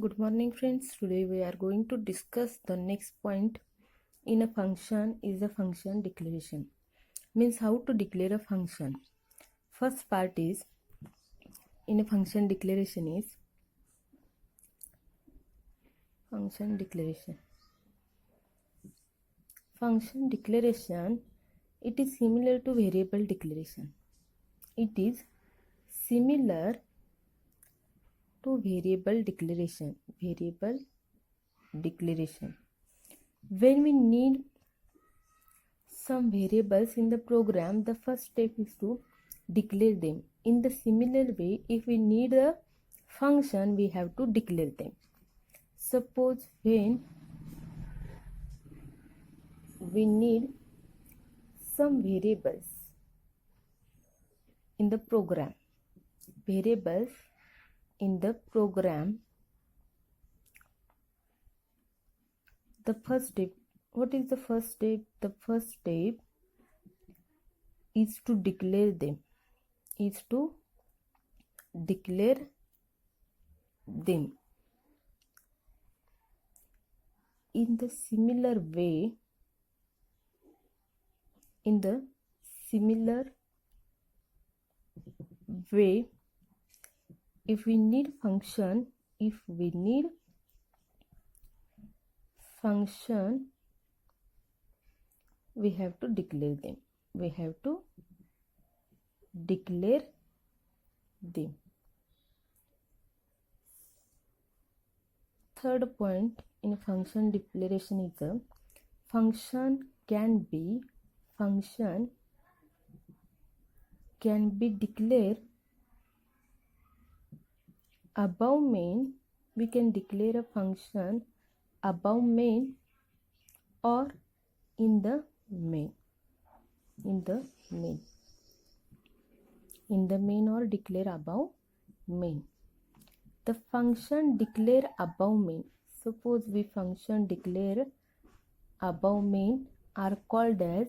Good morning friends. Today we are going to discuss the next point in a function is a function declaration. Means how to declare a function. First part is in a function declaration is function declaration. Function declaration, it is similar to variable declaration. It is similar to variable declaration. Variable declaration. When we need some variables in the program, the first step is to declare them. In the similar way, if we need a function, we have to declare them. Suppose when we need some variables in the program, variables in the program, the first step, what is the first step? The first step is to declare them, is to declare them. In the similar way, if we need function, we have to declare them. We have to declare them. Third point in function declaration is a function can be declared above main. We can declare a function above main or in the main. In the main or declare above main. The function declare above main. Suppose we function declare above main are called as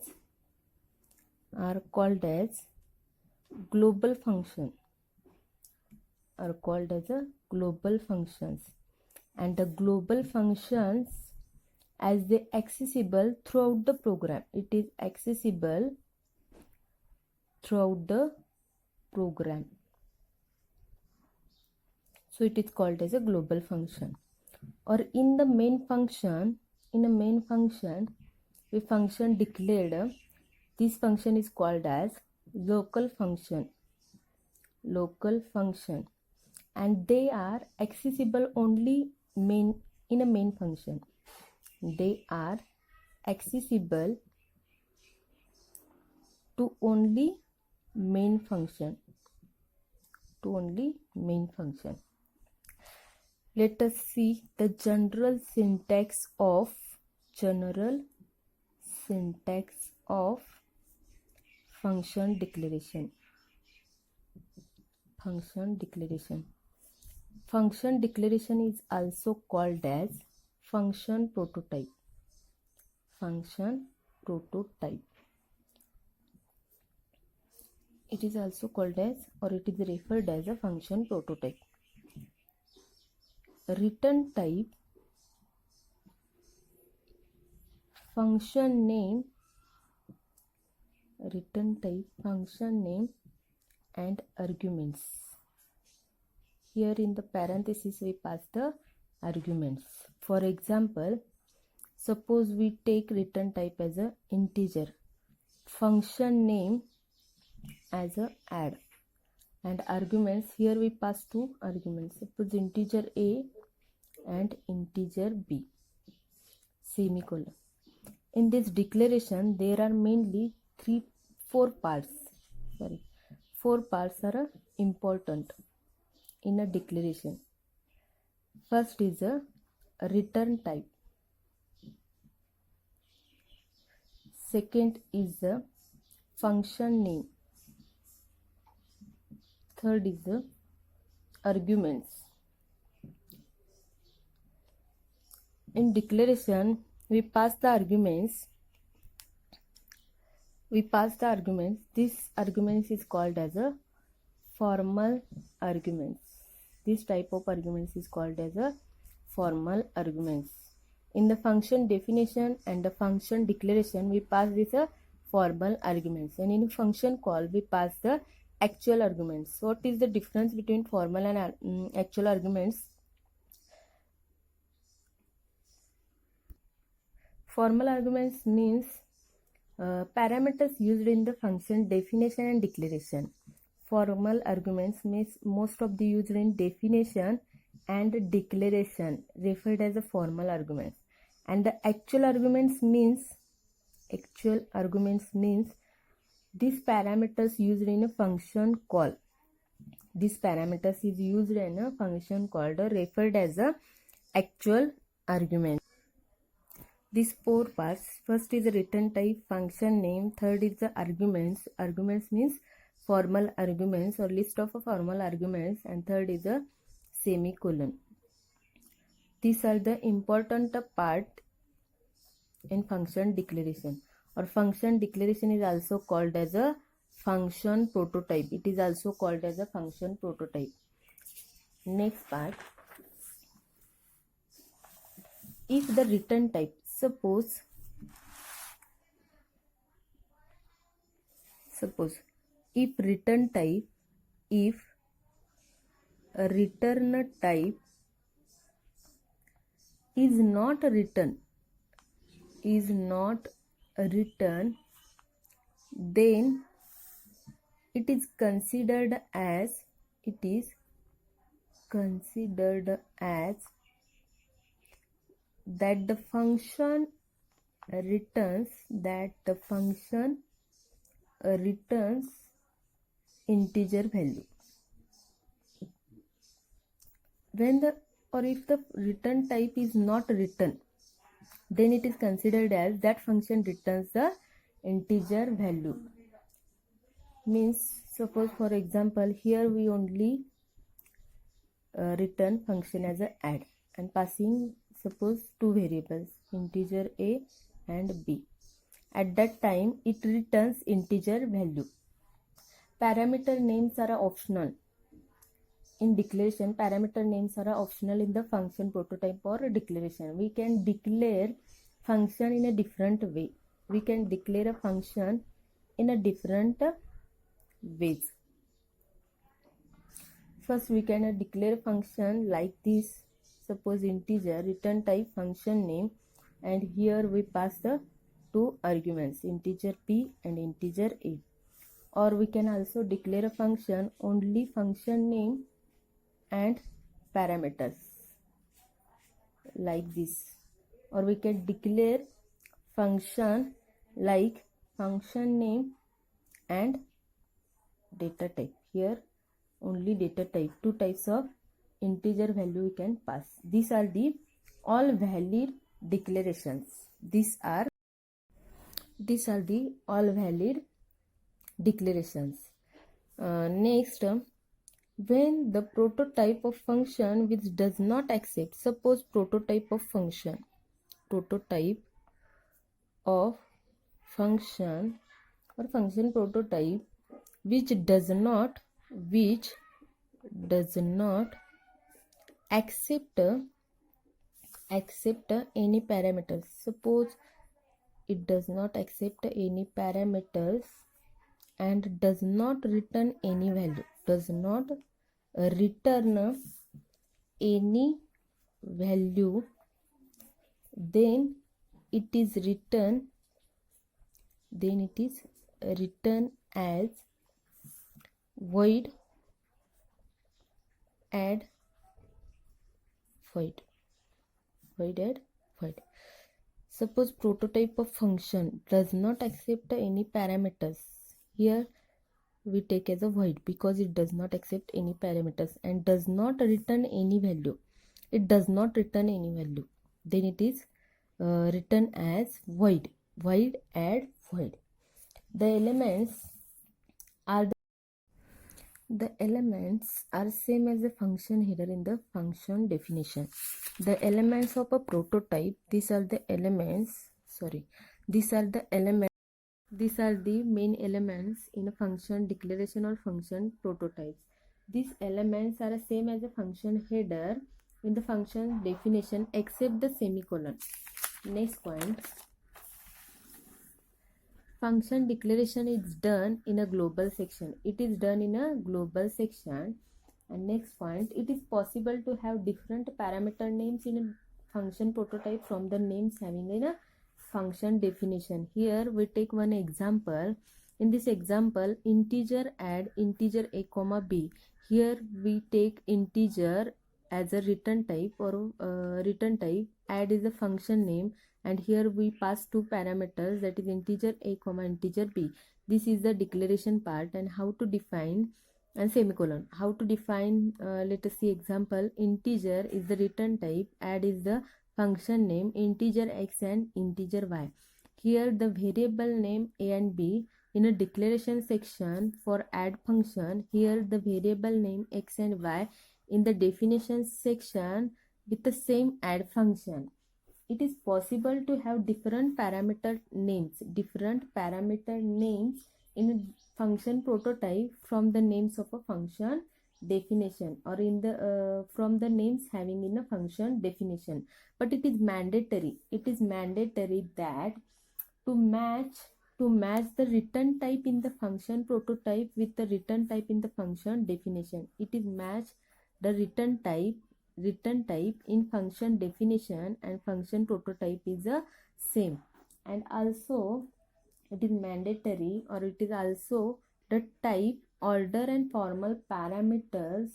global function. Are called as a global functions, and the global functions as they accessible throughout the program. It is accessible throughout the program, so it is called as a global function. Or in the main function, we function declared, this function is called as local function, and they are accessible only in a main function. They are accessible to only main function. Let us see the general syntax of function declaration. Function declaration is also called as function prototype. It is also called as, or it is referred as a function prototype. Return type, function name, and arguments. Here in the parenthesis we pass the arguments. For example, suppose we take return type as a integer, function name as a add, and arguments, here we pass two arguments. Suppose integer a and integer b, semicolon. In this declaration there are mainly four parts are important in a declaration. First is a return type. Second is the function name. Third is the arguments. In declaration we pass the arguments. This arguments is called as a formal arguments. This type of arguments is called as a formal arguments. In the function definition and the function declaration, we pass this formal arguments, and in function call we pass the actual arguments. What is the difference between formal and actual arguments? Formal arguments means parameters used in the function definition and declaration. Formal arguments means most of the used in definition and declaration, referred as a formal arguments. And the actual arguments means these parameters used in a function call. This parameters is used in a function called referred as a actual argument. These four parts: first is a return type, function name, third is the arguments. Arguments means formal arguments or list of formal arguments, and third is a semicolon. These are the important part in function declaration, or function declaration is also called as a function prototype. It is also called as a function prototype. Next part, if the return type, suppose if a return type is not written, then it is considered as that the function returns integer value. If the return type is not written, then it is considered as that function returns the integer value. Means, suppose for example, here we only return function as a add and passing suppose two variables, integer a and b. At that time it returns integer value. Parameter names are optional. In declaration, parameter names are optional in the function prototype or declaration. We can declare function in a different way. We can declare a function in a different ways. First, we can declare function like this. Suppose integer, return type, function name, and here we pass the two arguments, integer p and integer a. Or we can also declare a function only function name and parameters like this. Or we can declare function like function name and data type. Here only data type, two types of integer value we can pass. These are the all valid declarations. These are the all valid declarations. Next, when the prototype of function which does not accept, suppose prototype of function or function prototype which does not accept any parameters. Suppose it does not accept any parameters and does not return any value, then it is written as void add void. Suppose prototype of function does not accept any parameters. Here we take as a void because it does not accept any parameters and does not return any value. Then it is written as void add void. The elements are same as the function header in the function definition. The elements of a prototype, these are the main elements in a function declaration or function prototypes. These elements are same as a function header in the function definition except the semicolon. Next point, function declaration is done in a global section. It is done in a global section. And next point, it is possible to have different parameter names in a function prototype from the names having in a function definition. Here we take one example. In this example, integer add integer a comma b. Here we take integer as a return type, or return type, add is a function name, and here we pass two parameters, that is integer a comma integer b. This is the declaration part. And how to define, and semicolon, how to define, let us see example. Integer is the return type, add is the function name, integer x and integer y. Here the variable name a and b in a declaration section for add function. Here the variable name x and y in the definition section with the same add function. It is possible to have different parameter names in a function prototype from the names of a function definition, or in the from the names having in a function definition. But it is mandatory that to match the return type in the function prototype with the return type in the function definition. It is match the return type in function definition and function prototype is the same. And also it is mandatory, or it is also the type, order and formal parameters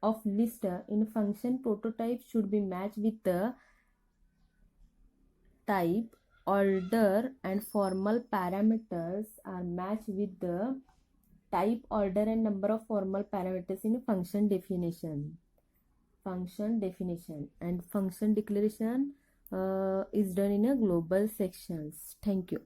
of list in function prototype should be matched with the type, order and formal parameters are matched with the type, order and number of formal parameters in a function definition. And function declaration is done in a global sections. Thank you.